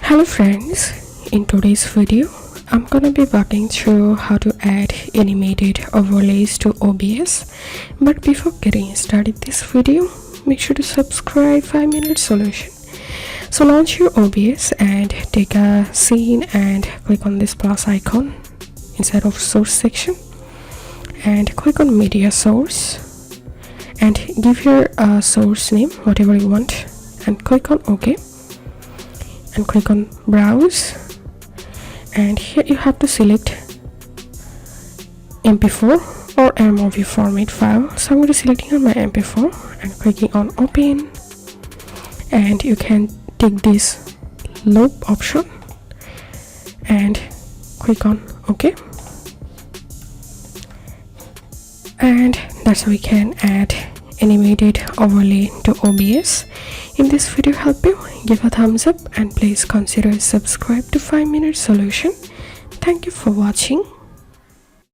Hello friends, in today's video I'm gonna be walking through how to add animated overlays to OBS. But before getting started this video, make sure to subscribe 5-minute solution. So launch your OBS and take a scene and click on this plus icon inside of source section and click on media source and give your source name whatever you want and click on OK and click on browse, and here you have to select MP4 or MOV format file. So I'm going to selecting on my MP4 and clicking on open, and you can take this loop option and click on OK, and that's how we can add animated overlay to OBS. If this video helped you, give a thumbs up and please consider subscribe to 5-minute solution. Thank you for watching.